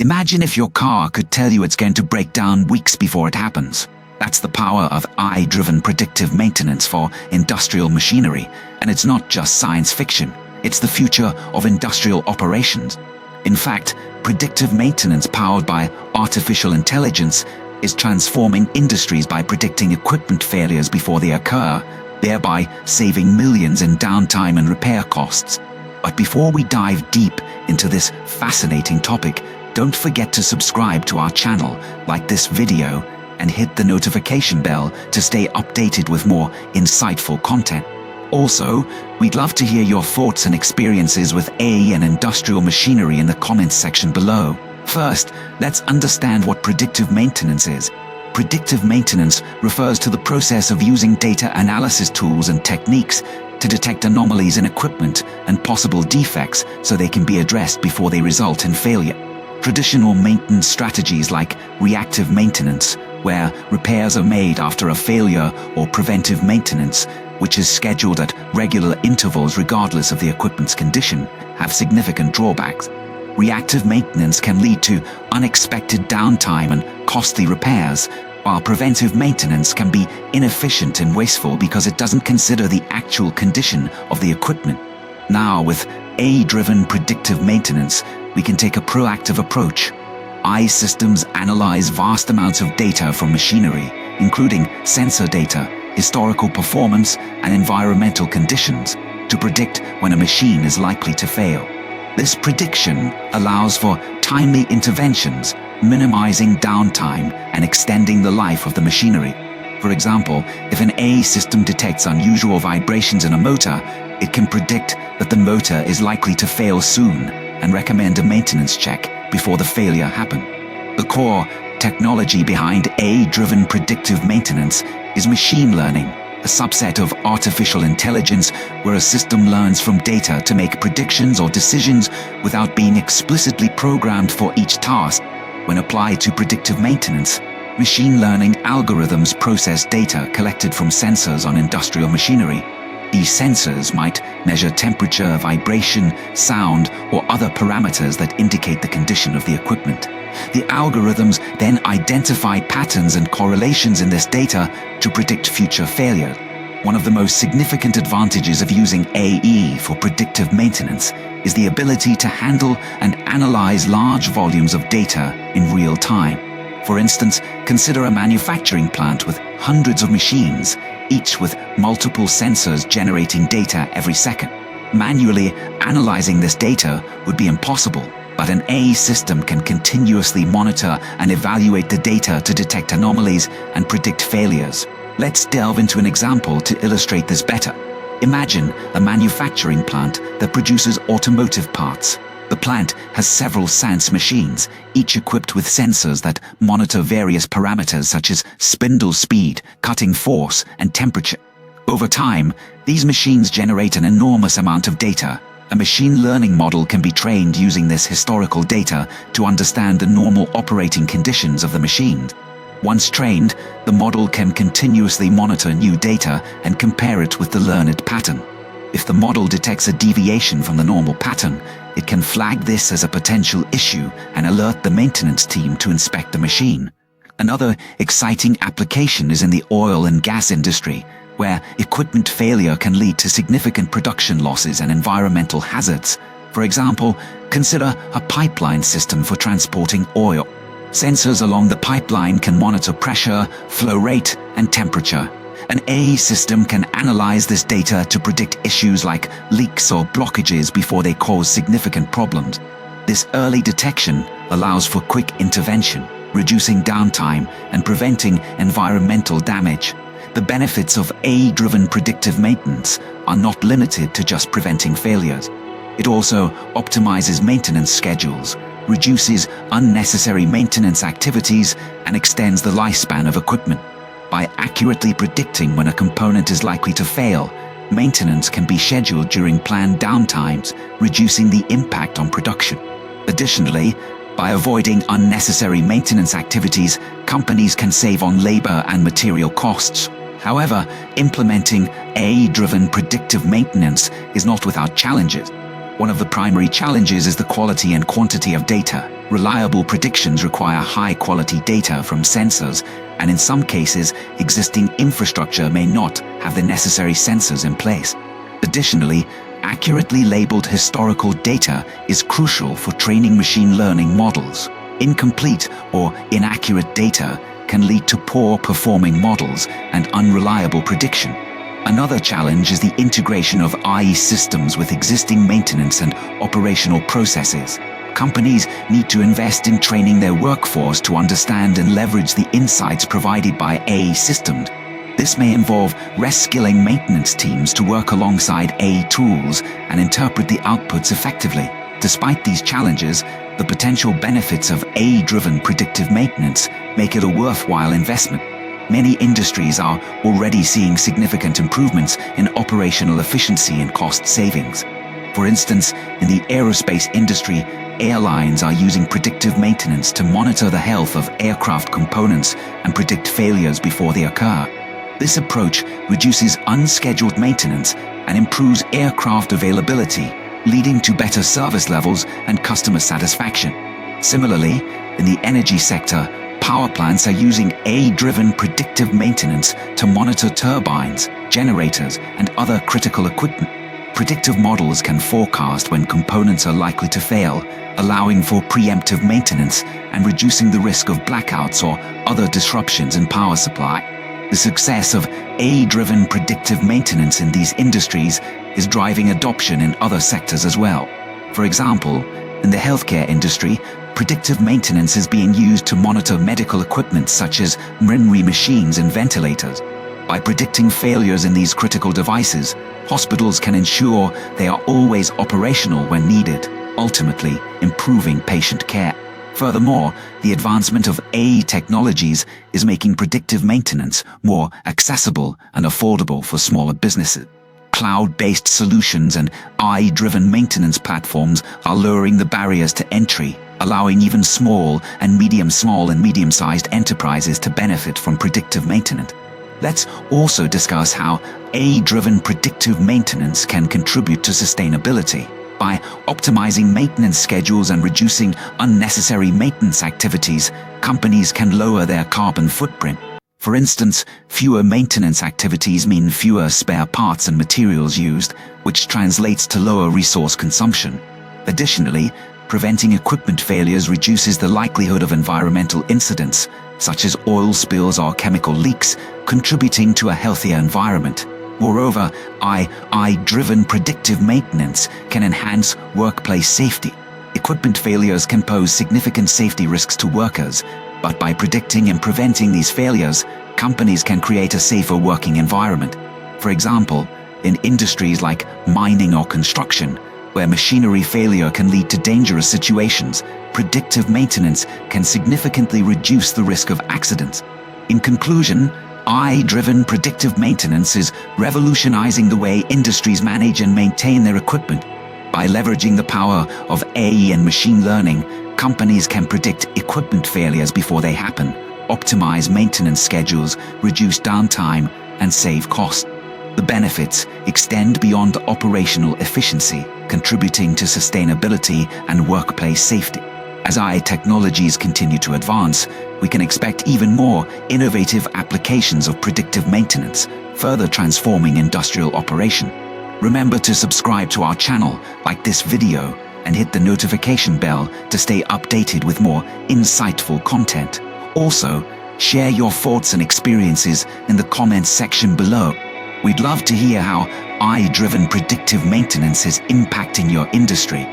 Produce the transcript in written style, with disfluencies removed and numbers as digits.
Imagine if your car could tell you it's going to break down weeks before it happens. That's the power of AI-driven predictive maintenance for industrial machinery, and it's not just science fiction. It's the future of industrial operations. In fact, predictive maintenance powered by artificial intelligence is transforming industries by predicting equipment failures before they occur, thereby saving millions in downtime and repair costs. But before we dive deep into this fascinating topic, don't forget to subscribe to our channel, like this video, and hit the notification bell to stay updated with more insightful content. Also, we'd love to hear your thoughts and experiences with AI and industrial machinery in the comments section below. First, let's understand what predictive maintenance is. Predictive maintenance refers to the process of using data analysis tools and techniques to detect anomalies in equipment and possible defects so they can be addressed before they result in failure. Traditional maintenance strategies like reactive maintenance, where repairs are made after a failure, or preventive maintenance, which is scheduled at regular intervals regardless of the equipment's condition, have significant drawbacks. Reactive maintenance can lead to unexpected downtime and costly repairs, while preventive maintenance can be inefficient and wasteful because it doesn't consider the actual condition of the equipment. Now, with AI-driven predictive maintenance, we can take a proactive approach. AI systems analyze vast amounts of data from machinery, including sensor data, historical performance, and environmental conditions, to predict when a machine is likely to fail. This prediction allows for timely interventions, minimizing downtime and extending the life of the machinery. For example, if an AI system detects unusual vibrations in a motor, it can predict that the motor is likely to fail soon and recommend a maintenance check before the failure happens. The core technology behind AI-driven predictive maintenance is machine learning, a subset of artificial intelligence where a system learns from data to make predictions or decisions without being explicitly programmed for each task. When applied to predictive maintenance, machine learning algorithms process data collected from sensors on industrial machinery. These sensors might measure temperature, vibration, sound, or other parameters that indicate the condition of the equipment. The algorithms then identify patterns and correlations in this data to predict future failure. One of the most significant advantages of using AI for predictive maintenance is the ability to handle and analyze large volumes of data in real time. For instance, consider a manufacturing plant with hundreds of machines, each with multiple sensors generating data every second. Manually analyzing this data would be impossible, but an AI system can continuously monitor and evaluate the data to detect anomalies and predict failures. Let's delve into an example to illustrate this better. Imagine a manufacturing plant that produces automotive parts. The plant has several sense machines, each equipped with sensors that monitor various parameters such as spindle speed, cutting force, and temperature. Over time, these machines generate an enormous amount of data. A machine learning model can be trained using this historical data to understand the normal operating conditions of the machine. Once trained, the model can continuously monitor new data and compare it with the learned pattern. If the model detects a deviation from the normal pattern, it can flag this as a potential issue and alert the maintenance team to inspect the machine. Another exciting application is in the oil and gas industry, where equipment failure can lead to significant production losses and environmental hazards. For example, consider a pipeline system for transporting oil. Sensors along the pipeline can monitor pressure, flow rate, and temperature. An AI system can analyze this data to predict issues like leaks or blockages before they cause significant problems. This early detection allows for quick intervention, reducing downtime and preventing environmental damage. The benefits of AI-driven predictive maintenance are not limited to just preventing failures. It also optimizes maintenance schedules, reduces unnecessary maintenance activities, and extends the lifespan of equipment. By accurately predicting when a component is likely to fail, maintenance can be scheduled during planned downtimes, reducing the impact on production. Additionally, by avoiding unnecessary maintenance activities, companies can save on labor and material costs. However, implementing AI-driven predictive maintenance is not without challenges. One of the primary challenges is the quality and quantity of data. Reliable predictions require high-quality data from sensors, and in some cases, existing infrastructure may not have the necessary sensors in place. Additionally, accurately labeled historical data is crucial for training machine learning models. Incomplete or inaccurate data can lead to poor-performing models and unreliable prediction. Another challenge is the integration of AI systems with existing maintenance and operational processes. Companies need to invest in training their workforce to understand and leverage the insights provided by AI systems. This may involve reskilling maintenance teams to work alongside AI tools and interpret the outputs effectively. Despite these challenges, the potential benefits of AI-driven predictive maintenance make it a worthwhile investment. Many industries are already seeing significant improvements in operational efficiency and cost savings. For instance, in the aerospace industry, airlines are using predictive maintenance to monitor the health of aircraft components and predict failures before they occur. This approach reduces unscheduled maintenance and improves aircraft availability, leading to better service levels and customer satisfaction. Similarly, in the energy sector, power plants are using AI-driven predictive maintenance to monitor turbines, generators, and other critical equipment. Predictive models can forecast when components are likely to fail, allowing for preemptive maintenance and reducing the risk of blackouts or other disruptions in power supply. The success of AI-driven predictive maintenance in these industries is driving adoption in other sectors as well. For example, in the healthcare industry, predictive maintenance is being used to monitor medical equipment such as MRI machines and ventilators. By predicting failures in these critical devices, hospitals can ensure they are always operational when needed, ultimately improving patient care. Furthermore, the advancement of AI technologies is making predictive maintenance more accessible and affordable for smaller businesses. Cloud-based solutions and AI-driven maintenance platforms are lowering the barriers to entry, allowing even small and medium-sized enterprises to benefit from predictive maintenance. Let's also discuss how AI-driven predictive maintenance can contribute to sustainability. By optimizing maintenance schedules and reducing unnecessary maintenance activities, companies can lower their carbon footprint. For instance, fewer maintenance activities mean fewer spare parts and materials used, which translates to lower resource consumption. Additionally, preventing equipment failures reduces the likelihood of environmental incidents, such as oil spills or chemical leaks, contributing to a healthier environment. Moreover, AI-driven predictive maintenance can enhance workplace safety. Equipment failures can pose significant safety risks to workers, but by predicting and preventing these failures, companies can create a safer working environment. For example, in industries like mining or construction, where machinery failure can lead to dangerous situations, predictive maintenance can significantly reduce the risk of accidents. In conclusion, AI-driven predictive maintenance is revolutionizing the way industries manage and maintain their equipment. By leveraging the power of AI and machine learning, companies can predict equipment failures before they happen, optimize maintenance schedules, reduce downtime, and save costs. The benefits extend beyond operational efficiency, contributing to sustainability and workplace safety. As AI technologies continue to advance, we can expect even more innovative applications of predictive maintenance, further transforming industrial operation. Remember to subscribe to our channel, like this video, and hit the notification bell to stay updated with more insightful content. Also, share your thoughts and experiences in the comments section below. We'd love to hear how AI-driven predictive maintenance is impacting your industry.